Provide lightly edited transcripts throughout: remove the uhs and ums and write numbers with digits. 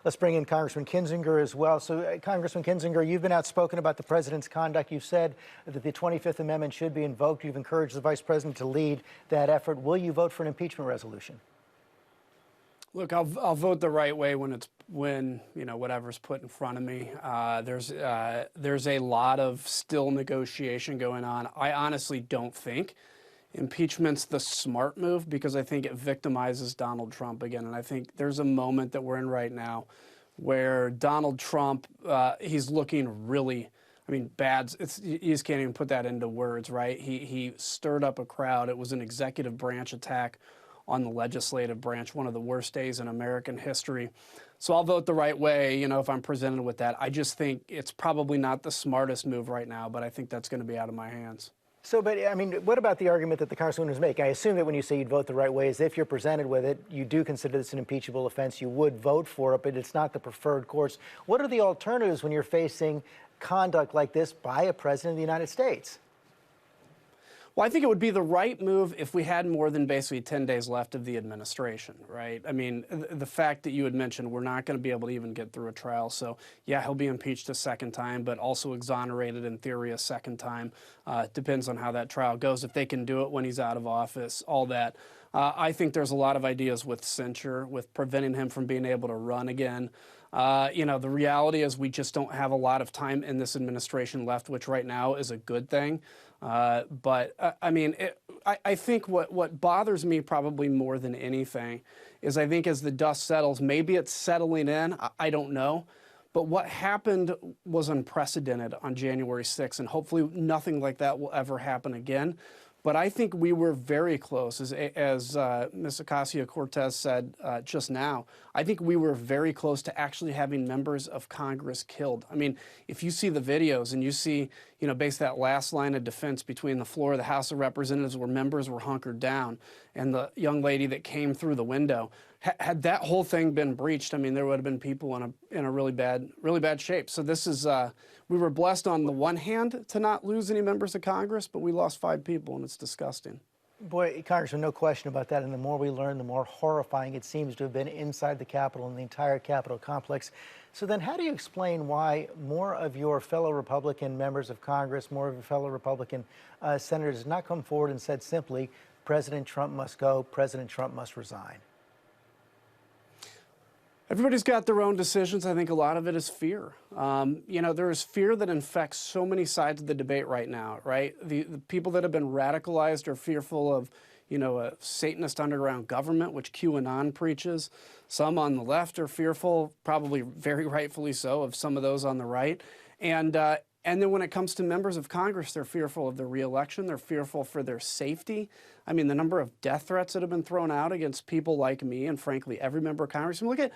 Let's bring in Congressman Kinzinger as well. So, Congressman Kinzinger, you've been outspoken about the president's conduct. You've said that the 25th Amendment should be invoked. You've encouraged the vice president to lead that effort. Will you vote for an impeachment resolution? Look, I'll vote the right way when whatever's put in front of me. There's a lot of still negotiation going on. I honestly don't think impeachment's the smart move, because I think it victimizes Donald Trump again. And I think there's a moment that we're in right now where Donald Trump, he's looking really, bad. You just can't even put that into words, right? He stirred up a crowd. It was an executive branch attack on the legislative branch, one of the worst days in American history. So I'll vote the right way, if I'm presented with that. I just think it's probably not the smartest move right now, but I think that's going to be out of my hands. So, but what about the argument that the Congressman was making? I assume that when you say you'd vote the right way, is if you're presented with it, you do consider this an impeachable offense, you would vote for it, but it's not the preferred course. What are the alternatives when you're facing conduct like this by a president of the United States? Well, I think it would be the right move if we had more than basically 10 days left of the administration, right? The fact that you had mentioned we're not going to be able to even get through a trial. So, yeah, he'll be impeached a second time, but also exonerated in theory a second time. Depends on how that trial goes. If they can do it when he's out of office, all that. I think there's a lot of ideas with censure, with preventing him from being able to run again. The reality is we just don't have a lot of time in this administration left, which right now is a good thing. I think what bothers me probably more than anything is I think as the dust settles, maybe it's settling in, I don't know. But what happened was unprecedented on January 6th, and hopefully nothing like that will ever happen again. But I think we were very close, as Ms. Ocasio-Cortez said just now. I think we were very close to actually having members of Congress killed. If you see the videos and you see, basically that last line of defense between the floor of the House of Representatives where members were hunkered down and the young lady that came through the window, had that whole thing been breached, there would have been people in a really bad shape. So this is, we were blessed on the one hand to not lose any members of Congress, but we lost 5 people, and it's disgusting. Boy, Congressman, no question about that. And the more we learn, the more horrifying it seems to have been inside the Capitol and the entire Capitol complex. So then how do you explain why more of your fellow Republican members of Congress, more of your fellow Republican senators have not come forward and said simply, President Trump must go, President Trump must resign? Everybody's got their own decisions. I think a lot of it is fear. There is fear that infects so many sides of the debate right now, right? The people that have been radicalized are fearful of, a Satanist underground government, which QAnon preaches. Some on the left are fearful, probably very rightfully so, of some of those on the right. And then when it comes to members of Congress, they're fearful of their reelection. They're fearful for their safety. The number of death threats that have been thrown out against people like me and, frankly, every member of Congress. Look at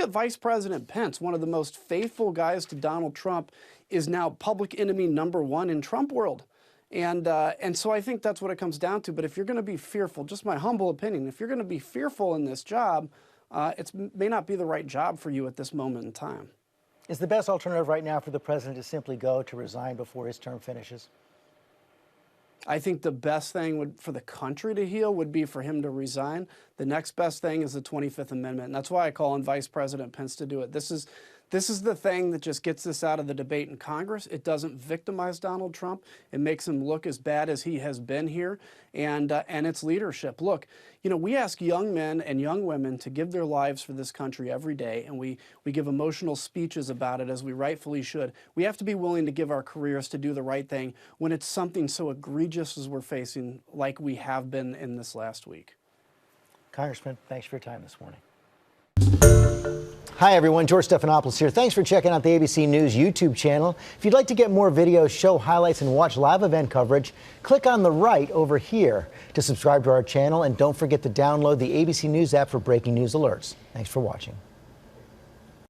Vice President Pence, one of the most faithful guys to Donald Trump, is now public enemy #1 in Trump world. And so I think that's what it comes down to. But if you're going to be fearful, just my humble opinion, if you're going to be fearful in this job, it may not be the right job for you at this moment in time. Is the best alternative right now for the president to simply go, to resign before his term finishes? I think the best thing for the country to heal would be for him to resign. The next best thing is the 25th Amendment. And that's why I call on Vice President Pence to do it. This is the thing that just gets this out of the debate in Congress. It doesn't victimize Donald Trump. It makes him look as bad as he has been here. And it's leadership. Look, we ask young men and young women to give their lives for this country every day, and we give emotional speeches about it, as we rightfully should. We have to be willing to give our careers to do the right thing when it's something so egregious as we're facing, like we have been in this last week. Congressman, thanks for your time this morning. Hi, everyone. George Stephanopoulos here. Thanks for checking out the ABC News YouTube channel. If you'd like to get more videos, show highlights, and watch live event coverage, click on the right over here to subscribe to our channel. And don't forget to download the ABC News app for breaking news alerts. Thanks for watching.